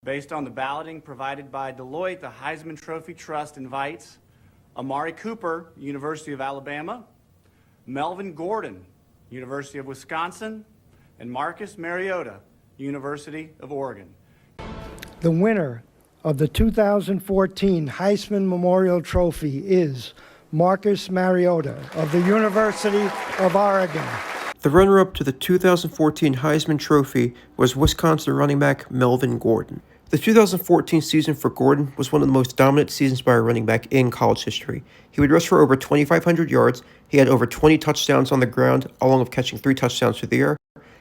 Based on the balloting provided by Deloitte, the Heisman Trophy Trust invites Amari Cooper, University of Alabama, Melvin Gordon, University of Wisconsin, and Marcus Mariota, University of Oregon. The winner of the 2014 Heisman Memorial Trophy is Marcus Mariota of the University of Oregon. The runner-up to the 2014 Heisman Trophy was Wisconsin running back Melvin Gordon. The 2014 season for Gordon was one of the most dominant seasons by a running back in college history. He would rush for over 2,500 yards, he had over 20 touchdowns on the ground, along with catching 3 touchdowns through the air.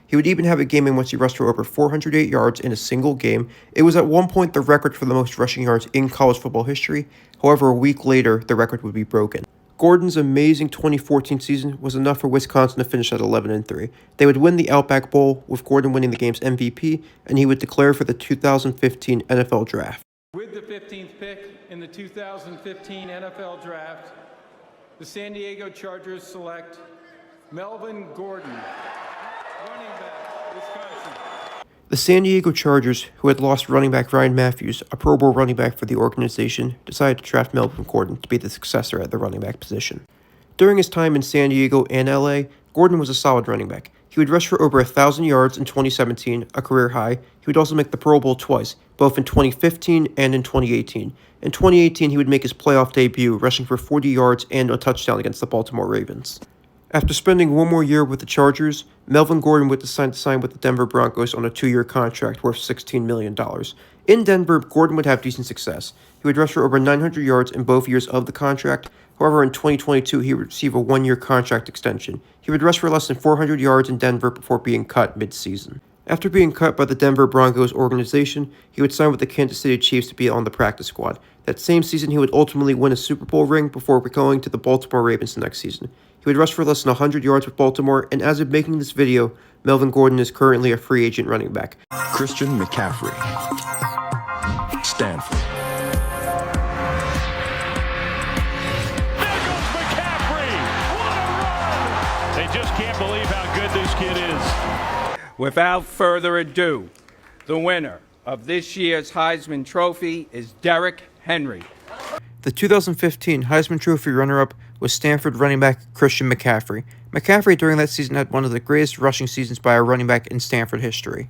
He would even have a game in which he rushed for over 408 yards in a single game. It was at one point the record for the most rushing yards in college football history. However, a week later, the record would be broken. Gordon's amazing 2014 season was enough for Wisconsin to finish at 11-3. They would win the Outback Bowl, with Gordon winning the game's MVP, and he would declare for the 2015 NFL Draft. With the 15th pick in the 2015 NFL Draft, the San Diego Chargers select Melvin Gordon, running back, Wisconsin. The San Diego Chargers, who had lost running back Ryan Matthews, a Pro Bowl running back for the organization, decided to draft Melvin Gordon to be the successor at the running back position. During his time in San Diego and LA, Gordon was a solid running back. He would rush for over 1,000 yards in 2017, a career high. He would also make the Pro Bowl twice, both in 2015 and in 2018. In 2018, he would make his playoff debut, rushing for 40 yards and a touchdown against the Baltimore Ravens. After spending one more year with the Chargers, Melvin Gordon would decide to sign with the Denver Broncos on a 2-year contract worth $16 million. In Denver, Gordon would have decent success. He would rush for over 900 yards in both years of the contract. However, in 2022, he would receive a 1-year contract extension. He would rush for less than 400 yards in Denver before being cut mid-season. After being cut by the Denver Broncos organization, he would sign with the Kansas City Chiefs to be on the practice squad. That same season, he would ultimately win a Super Bowl ring before going to the Baltimore Ravens the next season. He would rush for less than 100 yards with Baltimore, and as of making this video, Melvin Gordon is currently a free agent running back. Christian McCaffrey, Stanford. There goes McCaffrey! What a run! They just can't believe how good this kid is. Without further ado, the winner of this year's Heisman Trophy is Derrick Henry. The 2015 Heisman Trophy runner-up was Stanford running back Christian McCaffrey. McCaffrey during that season had one of the greatest rushing seasons by a running back in Stanford history.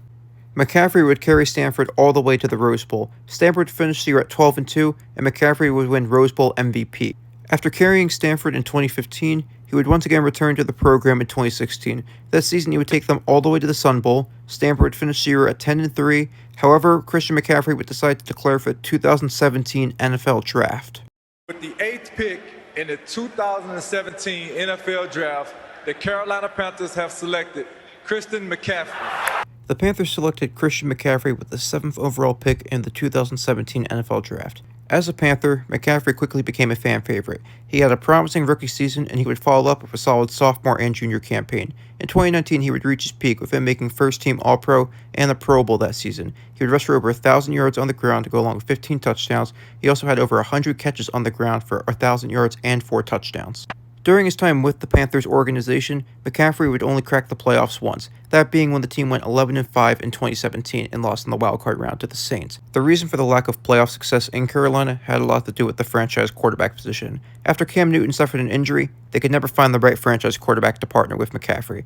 McCaffrey would carry Stanford all the way to the Rose Bowl. Stanford finished the year at 12-2, and McCaffrey would win Rose Bowl MVP. After carrying Stanford in 2015, he would once again return to the program in 2016. That season, he would take them all the way to the Sun Bowl. Stanford would finish the year at 10-3. However, Christian McCaffrey would decide to declare for the 2017 NFL Draft. With the 8th pick in the 2017 NFL Draft, the Carolina Panthers have selected Christian McCaffrey. The Panthers selected Christian McCaffrey with the 7th overall pick in the 2017 NFL Draft. As a Panther, McCaffrey quickly became a fan favorite. He had a promising rookie season, and he would follow up with a solid sophomore and junior campaign. In 2019, he would reach his peak with him making first-team All-Pro and the Pro Bowl that season. He would rush for over 1,000 yards on the ground to go along with 15 touchdowns. He also had over 100 catches on the ground for 1,000 yards and 4 touchdowns. During his time with the Panthers organization, McCaffrey would only crack the playoffs once, that being when the team went 11-5 in 2017 and lost in the wildcard round to the Saints. The reason for the lack of playoff success in Carolina had a lot to do with the franchise quarterback position. After Cam Newton suffered an injury, they could never find the right franchise quarterback to partner with McCaffrey.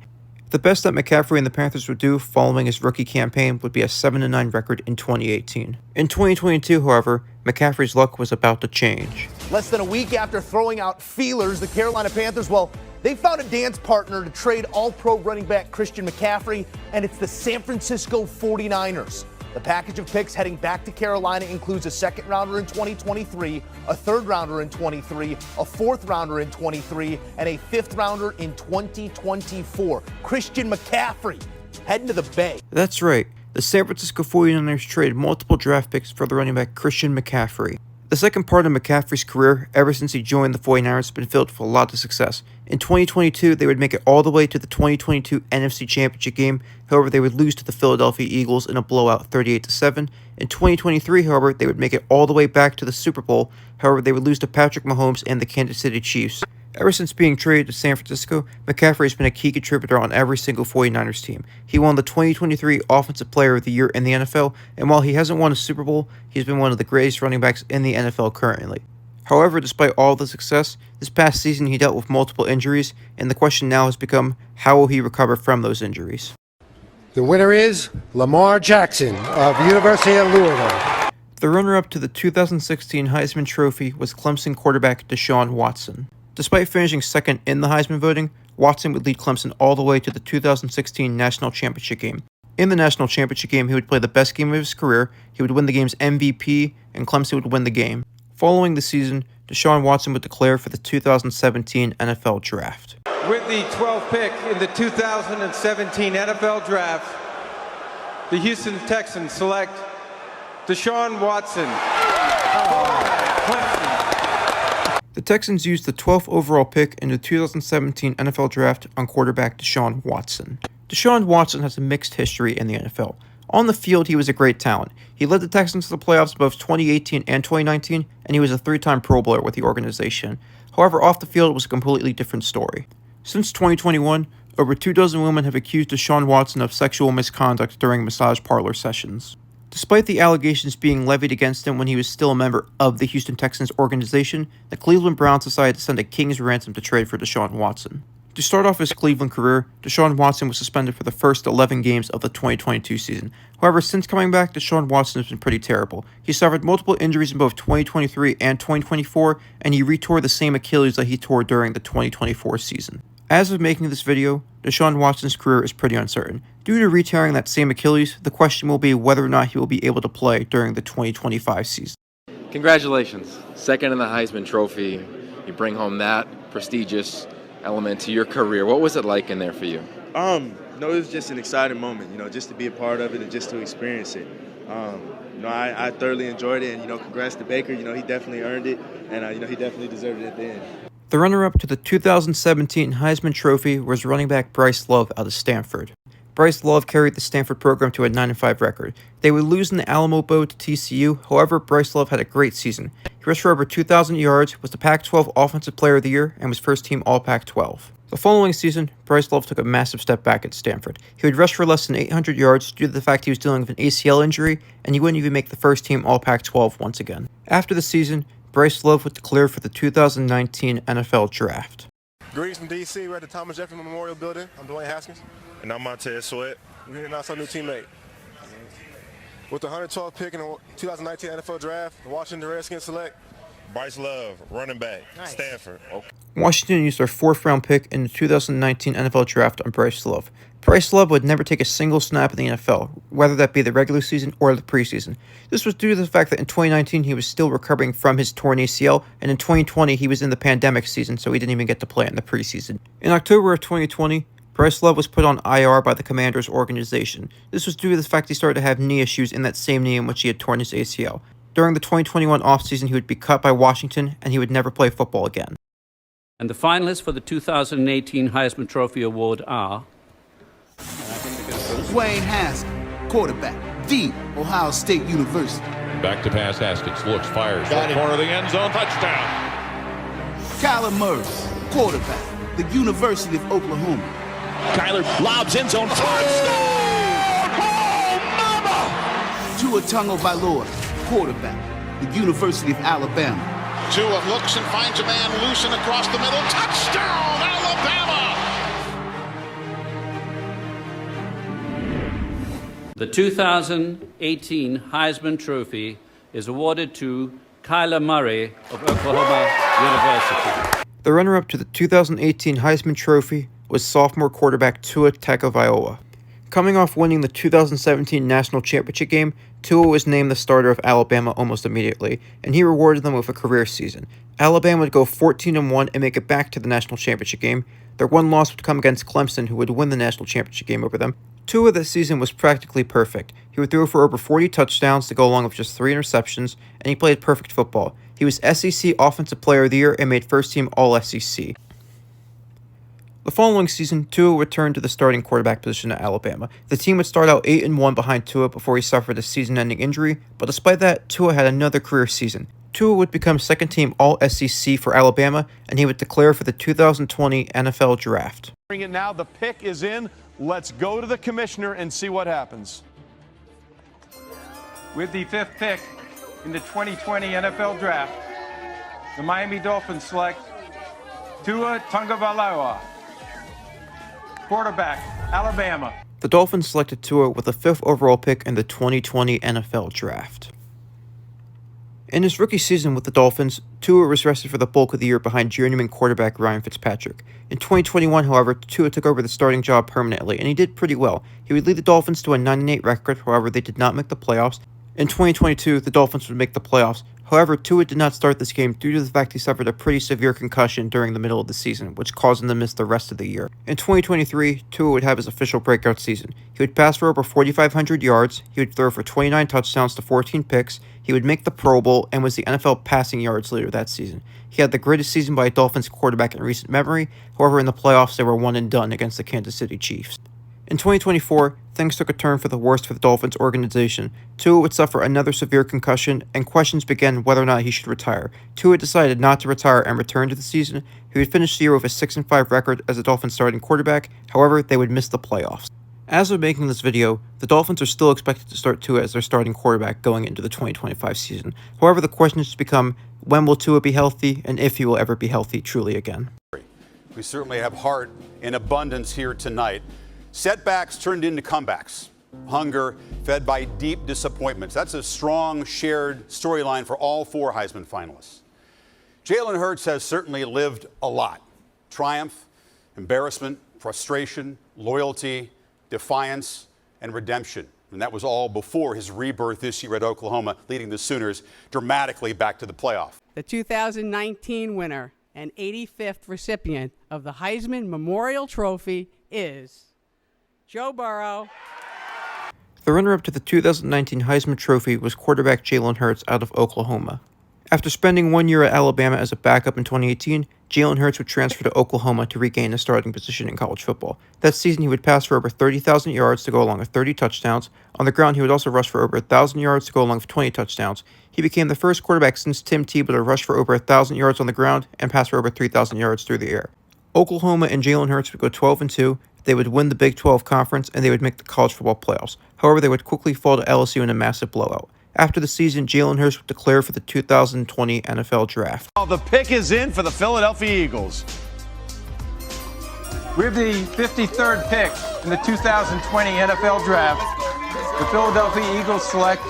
The best that McCaffrey and the Panthers would do following his rookie campaign would be a 7-9 record in 2018. In 2022, however, McCaffrey's luck was about to change. Less than a week after throwing out feelers, the Carolina Panthers, they found a dance partner to trade all-pro running back Christian McCaffrey, and it's the San Francisco 49ers. The package of picks heading back to Carolina includes a second-rounder in 2023, a third-rounder in 23, a fourth-rounder in 23, and a fifth-rounder in 2024. Christian McCaffrey heading to the Bay. That's right. The San Francisco 49ers traded multiple draft picks for the running back Christian McCaffrey. The second part of McCaffrey's career, ever since he joined the 49ers, has been filled with a lot of success. In 2022, they would make it all the way to the 2022 NFC Championship game. However, they would lose to the Philadelphia Eagles in a blowout 38-7. In 2023, however, they would make it all the way back to the Super Bowl. However, they would lose to Patrick Mahomes and the Kansas City Chiefs. Ever since being traded to San Francisco, McCaffrey has been a key contributor on every single 49ers team. He won the 2023 Offensive Player of the Year in the NFL, and while he hasn't won a Super Bowl, he's been one of the greatest running backs in the NFL currently. However, despite all the success, this past season he dealt with multiple injuries, and the question now has become, how will he recover from those injuries? The winner is Lamar Jackson of University of Louisville. The runner-up to the 2016 Heisman Trophy was Clemson quarterback Deshaun Watson. Despite finishing second in the Heisman voting, Watson would lead Clemson all the way to the 2016 National Championship game. In the National Championship game, he would play the best game of his career, he would win the game's MVP, and Clemson would win the game. Following the season, Deshaun Watson would declare for the 2017 NFL Draft. With the 12th pick in the 2017 NFL Draft, the Houston Texans select Deshaun Watson. Clemson. The Texans used the 12th overall pick in the 2017 NFL Draft on quarterback Deshaun Watson. Deshaun Watson has a mixed history in the NFL. On the field, he was a great talent. He led the Texans to the playoffs both 2018 and 2019, and he was a 3-time Pro Bowler with the organization. However, off the field, it was a completely different story. Since 2021, over 24 women have accused Deshaun Watson of sexual misconduct during massage parlor sessions. Despite the allegations being levied against him when he was still a member of the Houston Texans organization, the Cleveland Browns decided to send a king's ransom to trade for Deshaun Watson. To start off his Cleveland career, Deshaun Watson was suspended for the first 11 games of the 2022 season. However, since coming back, Deshaun Watson has been pretty terrible. He suffered multiple injuries in both 2023 and 2024, and he retore the same Achilles that he tore during the 2024 season. As of making this video, Deshaun Watson's career is pretty uncertain. Due to re-tearing that same Achilles, the question will be whether or not he will be able to play during the 2025 season. Congratulations. Second in the Heisman Trophy. You bring home that prestigious element to your career. What was it like in there for you? No, it was just an exciting moment, just to be a part of it and just to experience it. I thoroughly enjoyed it, and, congrats to Baker. He definitely earned it, and, he definitely deserved it at the end. The runner-up to the 2017 Heisman Trophy was running back Bryce Love out of Stanford. Bryce Love carried the Stanford program to a 9-5 record. They would lose in the Alamo Bowl to TCU, however, Bryce Love had a great season. He rushed for over 2,000 yards, was the Pac-12 Offensive Player of the Year, and was first-team All-Pac-12. The following season, Bryce Love took a massive step back at Stanford. He would rush for less than 800 yards due to the fact he was dealing with an ACL injury, and he wouldn't even make the first-team All-Pac-12 once again. After the season, Bryce Love would declare for the 2019 NFL Draft. Greetings from D.C. We're at the Thomas Jefferson Memorial Building. I'm Dwayne Haskins. And I'm Montez Sweat. We're here to announce our new teammate. With the 112th pick in the 2019 NFL Draft, the Washington Redskins select Bryce Love, running back, Stanford. Okay. Washington used their 4th-round pick in the 2019 NFL Draft on Bryce Love. Bryce Love would never take a single snap in the NFL, whether that be the regular season or the preseason. This was due to the fact that in 2019 he was still recovering from his torn ACL, and in 2020 he was in the pandemic season, so he didn't even get to play in the preseason. In October of 2020, Bryce Love was put on IR by the Commanders organization. This was due to the fact he started to have knee issues in that same knee in which he had torn his ACL. During the 2021 offseason, he would be cut by Washington, and he would never play football again. And the finalists for the 2018 Heisman Trophy Award are Dwayne Haskins, quarterback, the Ohio State University. Back to pass, Haskins looks, fires, right corner of the end zone, touchdown. Kyler Murray, quarterback, the University of Oklahoma. Kyler lobs end zone, touchdown! Oh, mama! Tua Tagovailoa, quarterback, the University of Alabama. Tua looks and finds a man loose and across the middle, touchdown, Alabama! the 2018 Heisman Trophy is awarded to Kyler Murray of Oklahoma University. The runner-up to the 2018 Heisman Trophy was sophomore quarterback Tua Tagovailoa. Coming off winning the 2017 National Championship game, Tua was named the starter of Alabama almost immediately, and he rewarded them with a career season. Alabama would go 14-1 and make it back to the National Championship game. Their one loss would come against Clemson, who would win the National Championship game over them. Tua this season was practically perfect. He would throw for over 40 touchdowns to go along with just 3 interceptions, and he played perfect football. He was SEC Offensive Player of the Year and made first-team All-SEC. The following season, Tua returned to the starting quarterback position at Alabama. The team would start out 8-1 behind Tua before he suffered a season-ending injury, but despite that, Tua had another career season. Tua would become second-team All-SEC for Alabama, and he would declare for the 2020 NFL Draft. Bring it now. The pick is in. Let's go to the commissioner and see what happens. With the 5th pick in the 2020 NFL Draft, the Miami Dolphins select Tua Tagovailoa, quarterback, Alabama. The Dolphins selected Tua with the 5th overall pick in the 2020 NFL Draft. In his rookie season with the Dolphins, Tua was rested for the bulk of the year behind journeyman quarterback Ryan Fitzpatrick. In 2021, however, Tua took over the starting job permanently, and he did pretty well. He would lead the Dolphins to a 9-8 record, however, they did not make the playoffs. In 2022, the Dolphins would make the playoffs. However, Tua did not start this game due to the fact he suffered a pretty severe concussion during the middle of the season, which caused him to miss the rest of the year. In 2023, Tua would have his official breakout season. He would pass for over 4,500 yards, he would throw for 29 touchdowns to 14 picks, he would make the Pro Bowl, and was the NFL passing yards leader that season. He had the greatest season by a Dolphins quarterback in recent memory, however in the playoffs they were one and done against the Kansas City Chiefs. In 2024, things took a turn for the worst for the Dolphins organization. Tua would suffer another severe concussion, and questions began whether or not he should retire. Tua decided not to retire and return to the season. He would finish the year with a 6-5 record as the Dolphins starting quarterback, however, they would miss the playoffs. As of making this video, the Dolphins are still expected to start Tua as their starting quarterback going into the 2025 season. However, the questions become, when will Tua be healthy, and if he will ever be healthy truly again. We certainly have heart in abundance here tonight. Setbacks turned into comebacks. Hunger fed by deep disappointments. That's a strong shared storyline for all 4 Heisman finalists. Jalen Hurts has certainly lived a lot. Triumph, embarrassment, frustration, loyalty, defiance, and redemption. And that was all before his rebirth this year at Oklahoma, leading the Sooners dramatically back to the playoff. The 2019 winner and 85th recipient of the Heisman Memorial Trophy is Joe Burrow. The runner-up to the 2019 Heisman Trophy was quarterback Jalen Hurts out of Oklahoma. After spending 1 year at Alabama as a backup in 2018, Jalen Hurts would transfer to Oklahoma to regain a starting position in college football. That season, he would pass for over 30,000 yards to go along with 30 touchdowns. On the ground, he would also rush for over 1,000 yards to go along with 20 touchdowns. He became the first quarterback since Tim Tebow to rush for over 1,000 yards on the ground and pass for over 3,000 yards through the air. Oklahoma and Jalen Hurts would go 12-2. They would win the Big 12 Conference, and they would make the college football playoffs. However, they would quickly fall to LSU in a massive blowout. After the season, Jalen Hurts would declare for the 2020 NFL Draft. The pick is in for the Philadelphia Eagles. With the 53rd pick in the 2020 NFL Draft, the Philadelphia Eagles select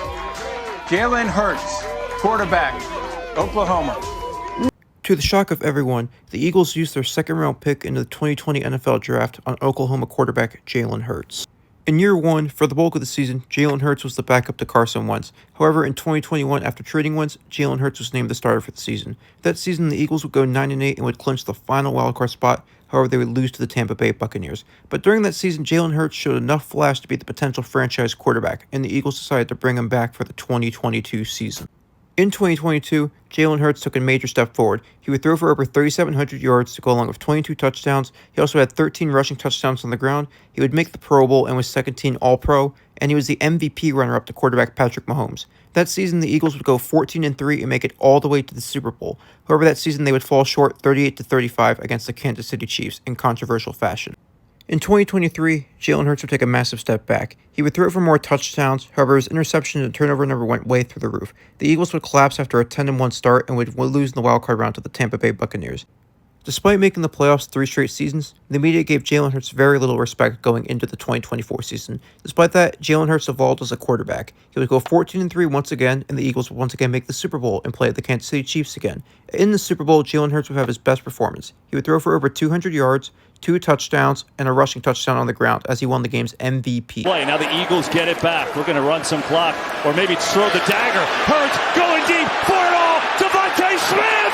Jalen Hurts, quarterback, Oklahoma. To the shock of everyone, the Eagles used their second-round pick in the 2020 NFL Draft on Oklahoma quarterback Jalen Hurts. In year 1, for the bulk of the season, Jalen Hurts was the backup to Carson Wentz. However, in 2021, after trading Wentz, Jalen Hurts was named the starter for the season. That season, the Eagles would go 9-8 and would clinch the final wildcard spot. However, they would lose to the Tampa Bay Buccaneers. But during that season, Jalen Hurts showed enough flash to be the potential franchise quarterback, and the Eagles decided to bring him back for the 2022 season. In 2022, Jalen Hurts took a major step forward. He would throw for over 3,700 yards to go along with 22 touchdowns. He also had 13 rushing touchdowns on the ground. He would make the Pro Bowl and was second-team All-Pro, and he was the MVP runner-up to quarterback Patrick Mahomes. That season, the Eagles would go 14-3 and make it all the way to the Super Bowl. However, that season they would fall short 38-35 against the Kansas City Chiefs in controversial fashion. In 2023, Jalen Hurts would take a massive step back. He would throw for more touchdowns, however his interception and turnover number went way through the roof. The Eagles would collapse after a 10-1 start and would lose in the wildcard round to the Tampa Bay Buccaneers. Despite making the playoffs 3 straight seasons, the media gave Jalen Hurts very little respect going into the 2024 season. Despite that, Jalen Hurts evolved as a quarterback. He would go 14-3 once again, and the Eagles would once again make the Super Bowl and play the Kansas City Chiefs again. In the Super Bowl, Jalen Hurts would have his best performance. He would throw for over 200 yards, 2 touchdowns, and a rushing touchdown on the ground as he won the game's MVP. Now the Eagles get it back. We're going to run some clock, or maybe throw the dagger. Hurts going deep for it all. Devontae Smith!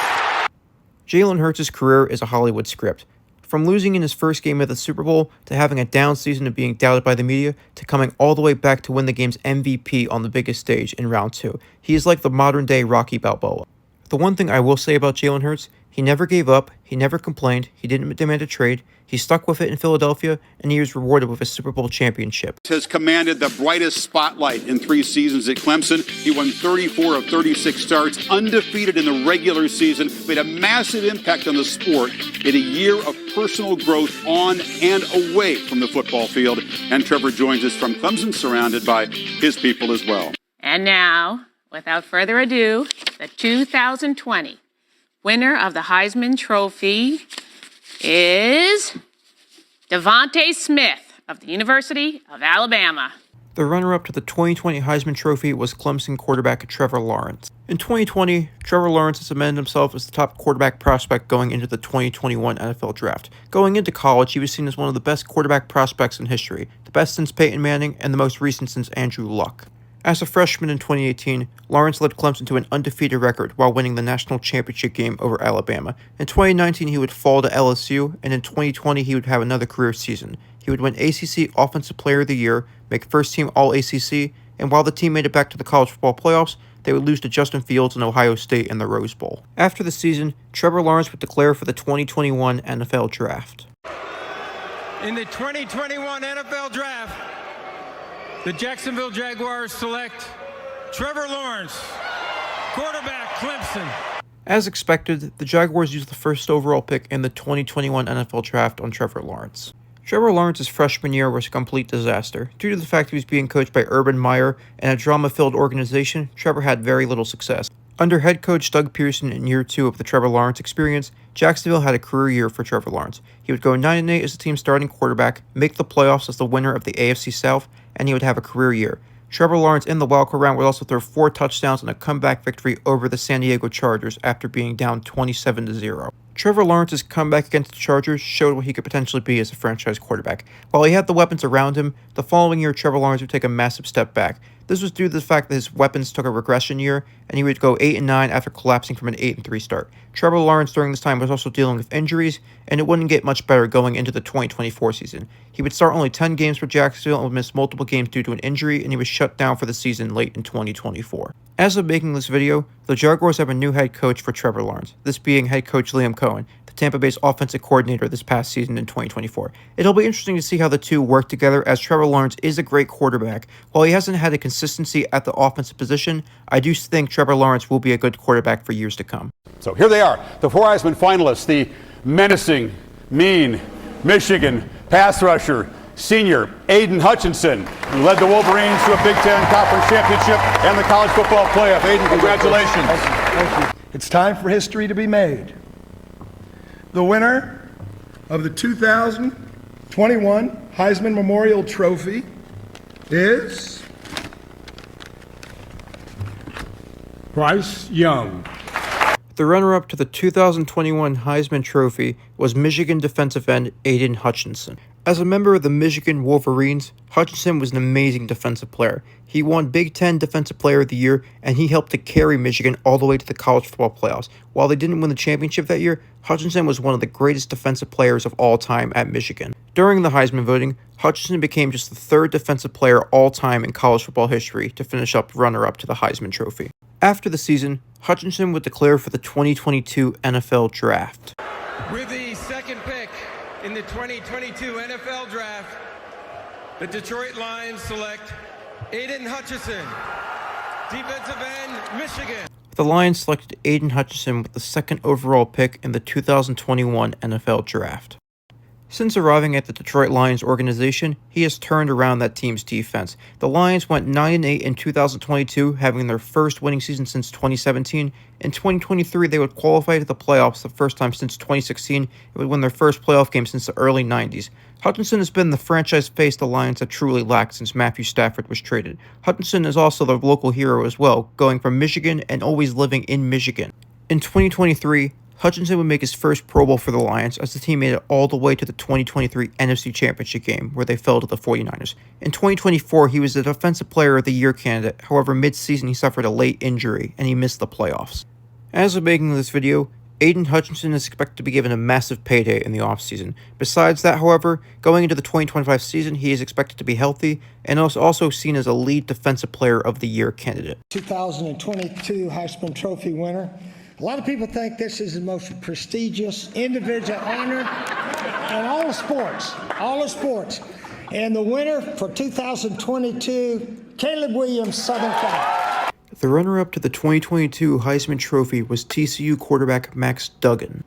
Jalen Hurts' career is a Hollywood script. From losing in his first game of the Super Bowl, to having a down season and being doubted by the media, to coming all the way back to win the game's MVP on the biggest stage in round 2. He is like the modern-day Rocky Balboa. The one thing I will say about Jalen Hurts, He never gave up, he never complained, he didn't demand a trade, he stuck with it in Philadelphia, and he was rewarded with a Super Bowl championship. Has commanded the brightest spotlight in 3 seasons at Clemson. He won 34 of 36 starts, undefeated in the regular season, made a massive impact on the sport in a year of personal growth on and away from the football field. And Trevor joins us from Clemson, surrounded by his people as well. And now, without further ado, the 2020 winner of the Heisman Trophy is Devontae Smith of the University of Alabama. The runner-up to the 2020 Heisman Trophy was Clemson quarterback Trevor Lawrence. In 2020, Trevor Lawrence has cemented himself as the top quarterback prospect going into the 2021 NFL Draft. Going into college, he was seen as one of the best quarterback prospects in history, the best since Peyton Manning and the most recent since Andrew Luck. As a freshman in 2018, Lawrence led Clemson to an undefeated record while winning the national championship game over Alabama. In 2019, he would fall to LSU, and in 2020, he would have another career season. He would win ACC Offensive Player of the Year, make first-team All-ACC, and while the team made it back to the college football playoffs, they would lose to Justin Fields and Ohio State in the Rose Bowl. After the season, Trevor Lawrence would declare for the 2021 NFL Draft. In the 2021 NFL Draft, the Jacksonville Jaguars select Trevor Lawrence, quarterback, Clemson. As expected, the Jaguars used the first overall pick in the 2021 NFL Draft on Trevor Lawrence. Trevor Lawrence's freshman year was a complete disaster. Due to the fact he was being coached by Urban Meyer and a drama-filled organization, Trevor had very little success. Under head coach Doug Pearson in year 2 of the Trevor Lawrence experience, Jacksonville had a career year for Trevor Lawrence. He would go 9-8 as the team's starting quarterback, make the playoffs as the winner of the AFC South, and he would have a career year. Trevor Lawrence in the wildcard round would also throw 4 touchdowns in a comeback victory over the San Diego Chargers after being down 27-0. Trevor Lawrence's comeback against the Chargers showed what he could potentially be as a franchise quarterback. While he had the weapons around him, the following year Trevor Lawrence would take a massive step back. This was due to the fact that his weapons took a regression year, and he would go 8-9 after collapsing from an 8-3 start. Trevor Lawrence during this time was also dealing with injuries, and it wouldn't get much better going into the 2024 season. He would start only 10 games for Jacksonville and would miss multiple games due to an injury, and he was shut down for the season late in 2024. As of making this video, the Jaguars have a new head coach for Trevor Lawrence, this being head coach Liam Cohen, the Tampa Bay's offensive coordinator this past season in 2024. It'll be interesting to see how the two work together, as Trevor Lawrence is a great quarterback. While he hasn't had a consistency at the offensive position, I do think Trevor Lawrence will be a good quarterback for years to come. So here they are, the 4 Heisman finalists, the menacing, mean Michigan pass rusher, senior Aiden Hutchinson, who led the Wolverines to a Big Ten Conference Championship and the college football playoff. Aiden, congratulations. Thank you. It's time for history to be made. The winner of the 2021 Heisman Memorial Trophy is Bryce Young. The runner-up to the 2021 Heisman Trophy was Michigan defensive end Aiden Hutchinson. As a member of the Michigan Wolverines, Hutchinson was an amazing defensive player. He won Big Ten Defensive Player of the Year, and he helped to carry Michigan all the way to the college football playoffs. While they didn't win the championship that year, Hutchinson was one of the greatest defensive players of all time at Michigan. During the Heisman voting, Hutchinson became just the 3rd defensive player all time in college football history to finish up runner-up to the Heisman Trophy. After the season, Hutchinson would declare for the 2022 NFL Draft. With the second pick in the 2022 NFL Draft, the Detroit Lions select Aiden Hutchinson, defensive end, Michigan. The Lions selected Aiden Hutchinson with the 2nd overall pick in the 2021 NFL Draft. Since arriving at the Detroit Lions organization, he has turned around that team's defense. The Lions went 9-8 in 2022, having their first winning season since 2017. In 2023, they would qualify to the playoffs the first time since 2016. It would win their first playoff game since the early 90s. Hutchinson has been the franchise face the Lions have truly lacked since Matthew Stafford was traded. Hutchinson is also the local hero as well, going from Michigan and always living in Michigan. In 2023, Hutchinson would make his first Pro Bowl for the Lions as the team made it all the way to the 2023 NFC Championship game, where they fell to the 49ers. In 2024, he was the Defensive Player of the Year candidate. However, mid-season he suffered a late injury, and he missed the playoffs. As of making this video, Aiden Hutchinson is expected to be given a massive payday in the offseason. Besides that, however, going into the 2025 season, he is expected to be healthy and is also seen as a lead Defensive Player of the Year candidate. 2022 Heisman Trophy winner, A lot of people think this is the most prestigious individual honor in all of sports, And the winner for 2022, Caleb Williams, Southern Cal. The runner-up to the 2022 Heisman Trophy was TCU quarterback Max Duggan.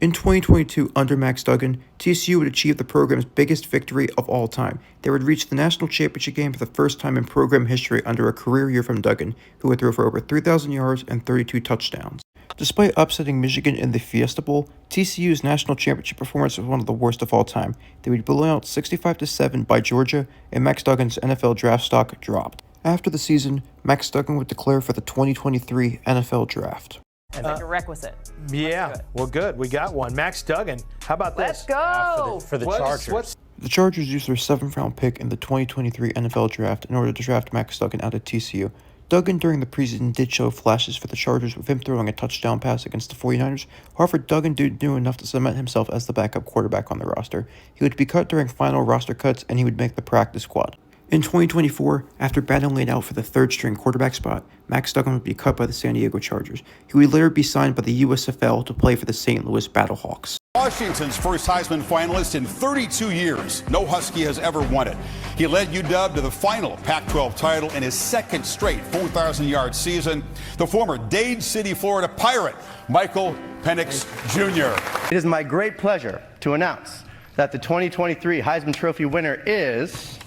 In 2022, under Max Duggan, TCU would achieve the program's biggest victory of all time. They would reach the national championship game for the first time in program history under a career year from Duggan, who would throw for over 3,000 yards and 32 touchdowns. Despite upsetting Michigan in the Fiesta Bowl, TCU's national championship performance was one of the worst of all time. They would be blown out 65-7 by Georgia, and Max Duggan's NFL draft stock dropped. After the season, Max Duggan would declare for the 2023 NFL Draft. Like a requisite. Yeah, well, good. We got one. Max Duggan. How about Let's this? go. For the Chargers. The Chargers used their 7th-round pick in the 2023 NFL Draft in order to draft Max Duggan out of TCU. Duggan during the preseason did show flashes for the Chargers with him throwing a touchdown pass against the 49ers. However, Duggan didn't do enough to cement himself as the backup quarterback on the roster. He would be cut during final roster cuts, and he would make the practice squad. In 2024, after battling it out for the third-string quarterback spot, Max Duggan would be cut by the San Diego Chargers. He would later be signed by the USFL to play for the St. Louis Battlehawks. Washington's first Heisman finalist in 32 years. No Husky has ever won it. He led UW to the final Pac-12 title in his second straight 4,000-yard season. The former Dade City, Florida Pirate, Michael Penix Jr. It is my great pleasure to announce that the 2023 Heisman Trophy winner is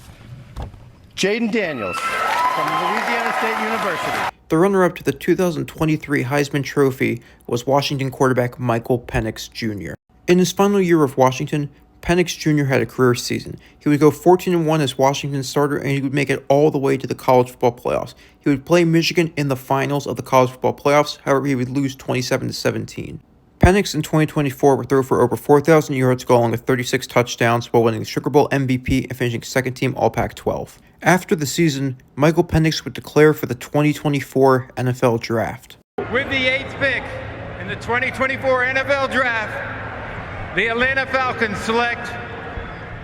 Jaden Daniels from Louisiana State University. The runner-up to the 2023 Heisman Trophy was Washington quarterback Michael Penix Jr. In his final year of Washington, Penix Jr. had a career season. He would go 14-1 as Washington's starter, and he would make it all the way to the college football playoffs. He would play Michigan in the finals of the college football playoffs, however he would lose 27-17. Penix in 2024 would throw for over 4,000 yards, go along with 36 touchdowns while winning the Sugar Bowl MVP and finishing second-team All-Pac-12. After the season, Michael Penix would declare for the 2024 NFL Draft. With the 8th pick in the 2024 NFL Draft, the Atlanta Falcons select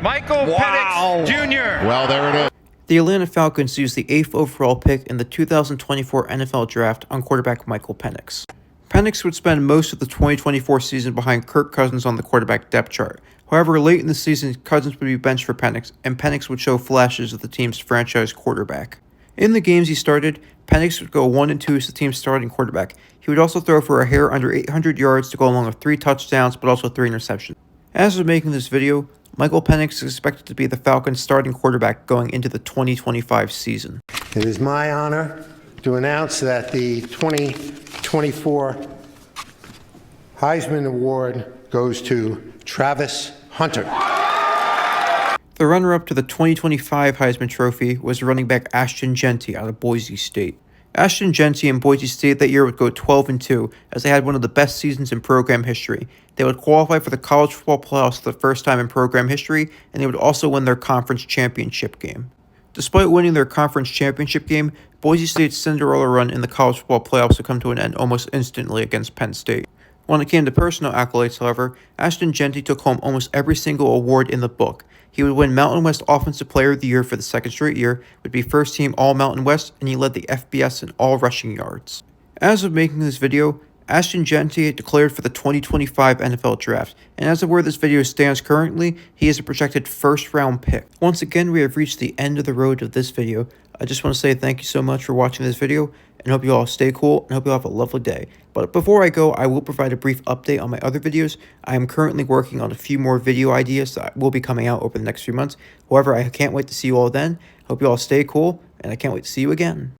Michael Penix Jr. Well, there it is. The Atlanta Falcons used the 8th overall pick in the 2024 NFL Draft on quarterback Michael Penix. Penix would spend most of the 2024 season behind Kirk Cousins on the quarterback depth chart. However, late in the season, Cousins would be benched for Penix, and Penix would show flashes of the team's franchise quarterback. In the games he started, Penix would go 1-2 as the team's starting quarterback. He would also throw for a hair under 800 yards to go along with 3 touchdowns, but also 3 interceptions. As of making this video, Michael Penix is expected to be the Falcons' starting quarterback going into the 2025 season. It is my honor to announce that the 2024 Heisman Award goes to Travis Hunter. The runner-up to the 2025 Heisman Trophy was running back Ashton Jeanty out of Boise State. Ashton Jeanty and Boise State that year would go 12-2 as they had one of the best seasons in program history. They would qualify for the college football playoffs for the first time in program history, and they would also win their conference championship game. Despite winning their conference championship game, Boise State's Cinderella run in the college football playoffs would come to an end almost instantly against Penn State. When it came to personal accolades, however, Ashton Jeanty took home almost every single award in the book. He would win Mountain West Offensive Player of the Year for the second straight year, would be first team All-Mountain West, and he led the FBS in all rushing yards. As of making this video, Ashton Jeanty had declared for the 2025 NFL Draft, and as of where this video stands currently, he is a projected first-round pick. Once again, we have reached the end of the road of this video. I just want to say thank you so much for watching this video, and hope you all stay cool, and hope you all have a lovely day. But before I go, I will provide a brief update on my other videos. I am currently working on a few more video ideas that will be coming out over the next few months. However, I can't wait to see you all then. Hope you all stay cool, and I can't wait to see you again.